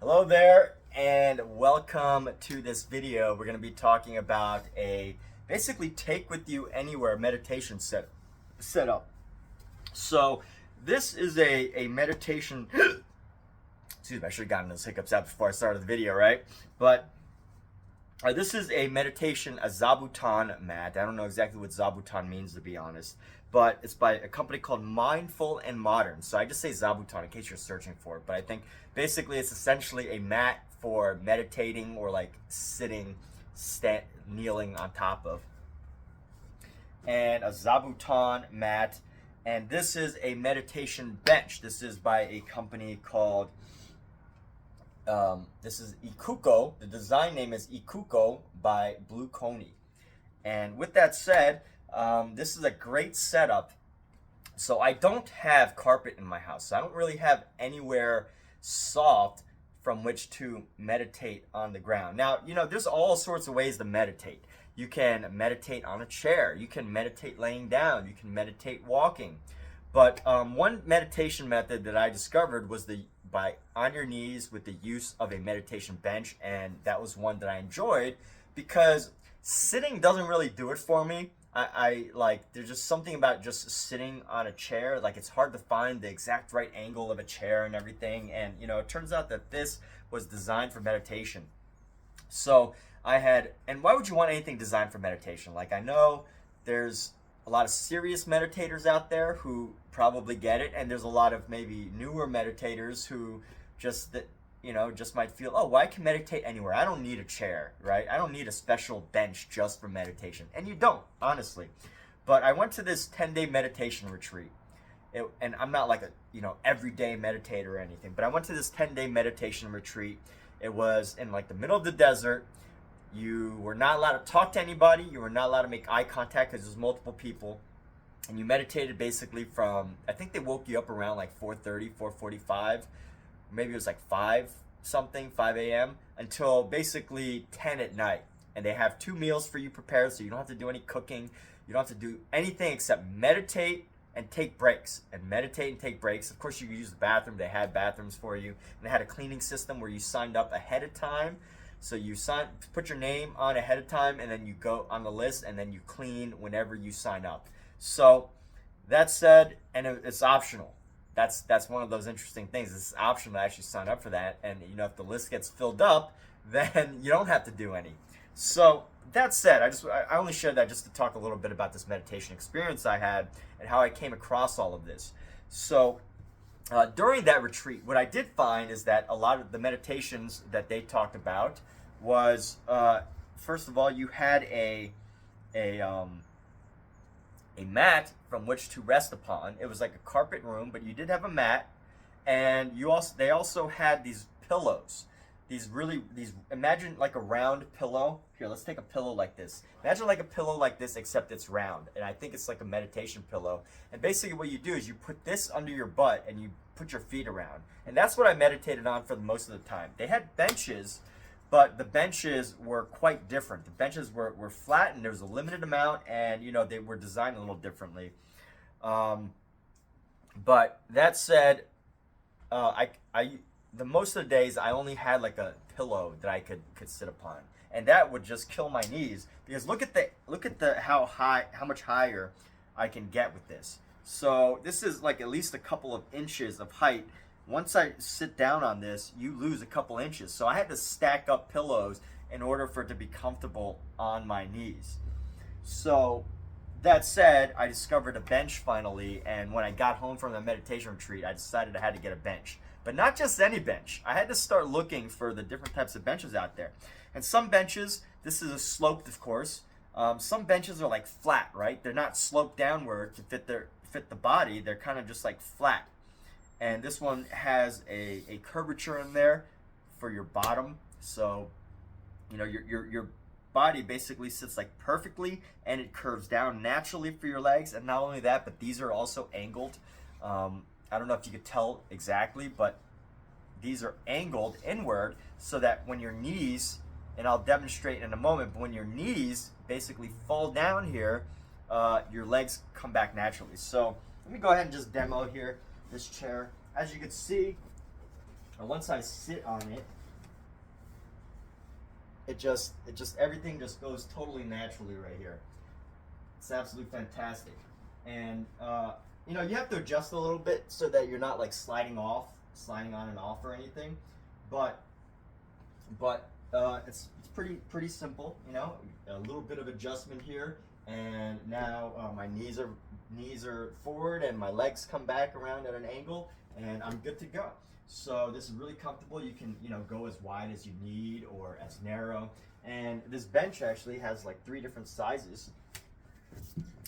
Hello there and welcome to this video. We're going to be talking about a basically take with you anywhere meditation setup. So this is a meditation excuse me, I should have gotten those hiccups out before I started the video, right? But this is a Zabuton mat. I don't know exactly what Zabuton means, to be honest, but it's by a company called Mindful and Modern. So I just say Zabuton in case you're searching for it. But I think basically it's essentially a mat for meditating or like sitting, kneeling on top of. And a Zabuton mat. And this is a meditation bench. This is by a company called this is IKUKO. The design name is IKUKO by BLUECONY. And with that said, this is a great setup. So I don't have carpet in my house. So I don't really have anywhere soft from which to meditate on the ground. Now, there's all sorts of ways to meditate. You can meditate on a chair. You can meditate laying down. You can meditate walking. But one meditation method that I discovered was by on your knees with the use of a meditation bench, and that was one that I enjoyed because sitting doesn't really do it for me. I like, there's just something about just sitting on a chair. Like, it's hard to find the exact right angle of a chair and everything, and it turns out that this was designed for meditation. So and why would you want anything designed for meditation? Like, I know there's a lot of serious meditators out there who probably get it, and there's a lot of maybe newer meditators who just might feel, oh, well, I can meditate anywhere. I don't need a chair, right? I don't need a special bench just for meditation. And you don't, honestly. But I went to this 10-day meditation retreat. And I'm not like a, everyday meditator or anything, but I went to this 10-day meditation retreat. It was in like the middle of the desert. You were not allowed to talk to anybody. You were not allowed to make eye contact because there's multiple people. And you meditated basically from, I think they woke you up around like 4:30, 4:45. Maybe it was like 5 a.m. until basically 10 at night. And they have 2 meals for you prepared, so you don't have to do any cooking. You don't have to do anything except meditate and take breaks. And meditate and take breaks. Of course, you could use the bathroom. They had bathrooms for you. And they had a cleaning system where you signed up ahead of time. So you put your name on ahead of time, and then you go on the list, and then you clean whenever you sign up. So that said, and it's optional. That's one of those interesting things. It's optional to actually sign up for that. And if the list gets filled up, then you don't have to do any. So that said, I only shared that just to talk a little bit about this meditation experience I had and how I came across all of this. So during that retreat, what I did find is that a lot of the meditations that they talked about was, first of all, you had a mat from which to rest upon. It was like a carpet room, but you did have a mat, and they also had these pillows. Imagine like a round pillow. Here, let's take a pillow like this. Imagine like a pillow like this, except it's round, and I think it's like a meditation pillow. And basically what you do is you put this under your butt and you put your feet around. And that's what I meditated on for most of the time. They had benches, but the benches were quite different. The benches were flat, and there was a limited amount, and they were designed a little differently. But that said, the most of the days I only had like a pillow that I could sit upon, and that would just kill my knees because look at how much higher I can get with this. So this is like at least a couple of inches of height. Once I sit down on this, you lose a couple inches. So I had to stack up pillows in order for it to be comfortable on my knees. So that said, I discovered a bench finally, and when I got home from the meditation retreat, I decided I had to get a bench. But not just any bench. I had to start looking for the different types of benches out there. And some benches, this is a sloped, of course. Some benches are like flat, right? They're not sloped downward to fit the body. They're kind of just like flat. And this one has a curvature in there for your bottom. So, your body basically sits like perfectly, and it curves down naturally for your legs. And not only that, but these are also angled. I don't know if you could tell exactly, but these are angled inward so that when your knees, and I'll demonstrate in a moment, but when your knees basically fall down here, your legs come back naturally. So let me go ahead and just demo here this chair. As you can see, And once I sit on it, it just everything just goes totally naturally right here. It's absolutely fantastic. And you know, you have to adjust a little bit so that you're not like sliding on and off or anything. But it's pretty simple. You know, a little bit of adjustment here, and now my knees are forward and my legs come back around at an angle, and I'm good to go. So this is really comfortable. You can, you know, go as wide as you need or as narrow. And this bench actually has like 3 different sizes.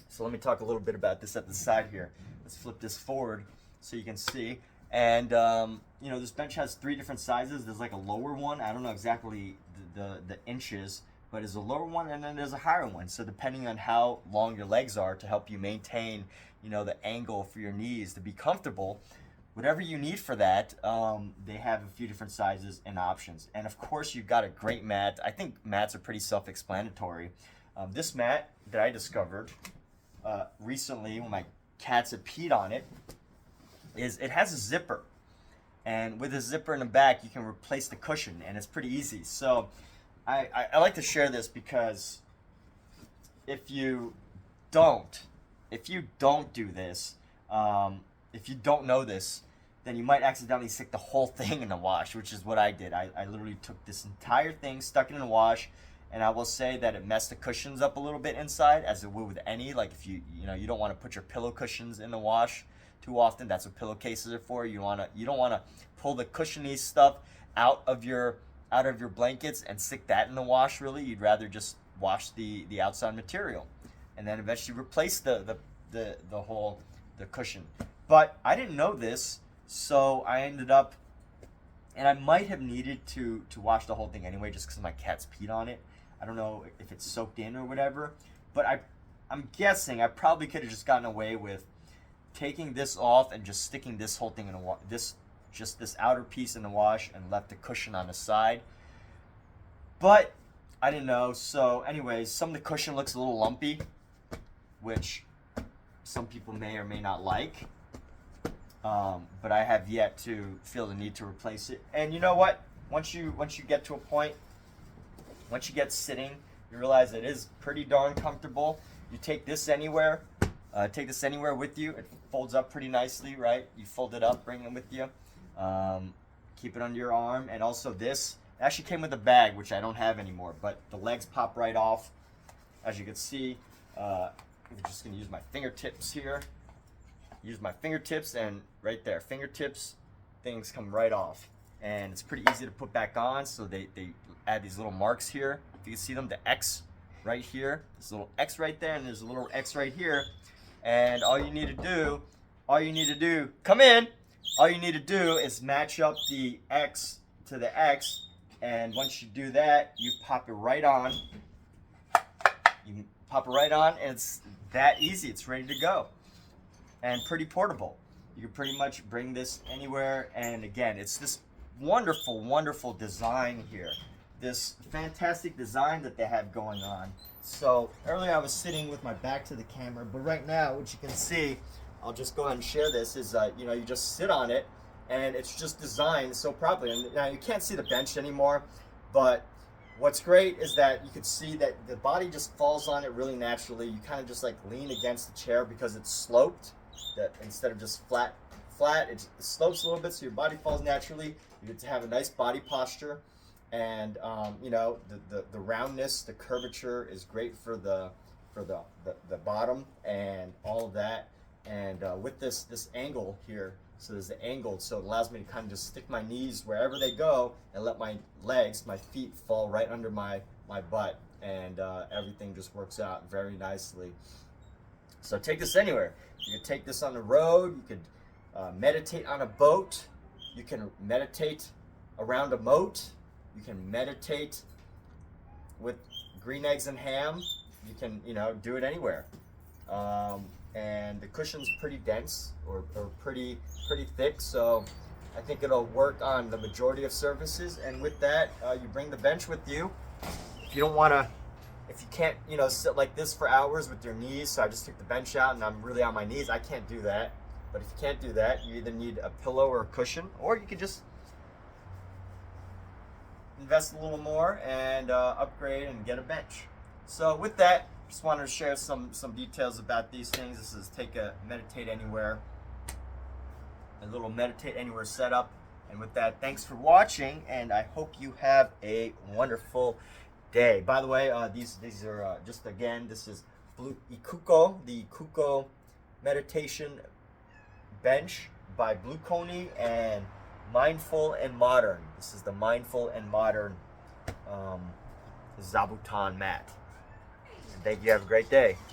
So let me talk a little bit about this at the side here. Let's flip this forward so you can see. And you know, this bench has 3 different sizes. There's like a lower one. I don't know exactly the inches, but there's a lower one and then there's a higher one. So depending on how long your legs are to help you maintain, you know, the angle for your knees to be comfortable, whatever you need for that, they have a few different sizes and options. And of course, you've got a great mat. I think mats are pretty self-explanatory. This mat that I discovered recently when my cats had peed on it, it has a zipper. And with a zipper in the back, you can replace the cushion, and it's pretty easy. So I like to share this because if you don't do this, if you don't know this, then you might accidentally stick the whole thing in the wash, which is what I did. I literally took this entire thing, stuck it in the wash, and I will say that it messed the cushions up a little bit inside, as it would with any. Like if you don't want to put your pillow cushions in the wash too often. That's what pillowcases are for. You don't want to pull the cushiony stuff out of your blankets and stick that in the wash. Really, you'd rather just wash the outside material, and then eventually replace the cushion. But I didn't know this, so I ended up, and I might have needed to wash the whole thing anyway, just because my cats peed on it. I don't know if it's soaked in or whatever, but I'm guessing I probably could have just gotten away with taking this off and just sticking this whole thing in this outer piece in the wash and left the cushion on the side. But I didn't know. So anyways, some of the cushion looks a little lumpy, which some people may or may not like. But I have yet to feel the need to replace it. And you know what? Once you get to a point, once you get sitting, you realize it is pretty darn comfortable. You take this anywhere. Take this anywhere with you. It folds up pretty nicely, right? You fold it up, bring it with you. Keep it under your arm. And also this actually came with a bag, which I don't have anymore, but the legs pop right off. As you can see, I'm just going to use my fingertips here. Use my fingertips, and right there, fingertips, things come right off. And it's pretty easy to put back on, so they add these little marks here. If you can see them, the X right here, there's a little X right there, and there's a little X right here. And all you need to do, come in. All you need to do is match up the X to the X, and once you do that, you pop it right on. You pop it right on, and it's that easy. It's ready to go, and pretty portable. You can pretty much bring this anywhere, and again, it's this wonderful, wonderful design here. This fantastic design that they have going on. So earlier I was sitting with my back to the camera, but right now, what you can see, I'll just go ahead and share this, is you just sit on it, and it's just designed so properly. And now you can't see the bench anymore, but what's great is that you can see that the body just falls on it really naturally. You kind of just like lean against the chair because it's sloped, that instead of just flat, it slopes a little bit, so your body falls naturally. You get to have a nice body posture. And the roundness, the curvature is great for the bottom and all of that. And with this angle here, so there's the angle, so it allows me to kind of just stick my knees wherever they go and let my feet fall right under my butt, and everything just works out very nicely. So take this anywhere. You can take this on the road. You could meditate on a boat. You can meditate around a moat. You can meditate with green eggs and ham. You can, do it anywhere. And the cushion's pretty dense or pretty thick, so I think it'll work on the majority of surfaces. And with that, you bring the bench with you. If you can't, sit like this for hours with your knees, so I just took the bench out and I'm really on my knees. I can't do that. But if you can't do that, you either need a pillow or a cushion, or you could just invest a little more and upgrade and get a bench. So with that, just wanted to share some details about these things. This is take a meditate anywhere, a little meditate anywhere setup. And with that, thanks for watching, and I hope you have a wonderful day. By the way, these are just, again, this is IKUKO, the IKUKO meditation bench by BLUECONY and Mindful and Modern. This is the Mindful and Modern Zabuton mat. And thank you. Have a great day.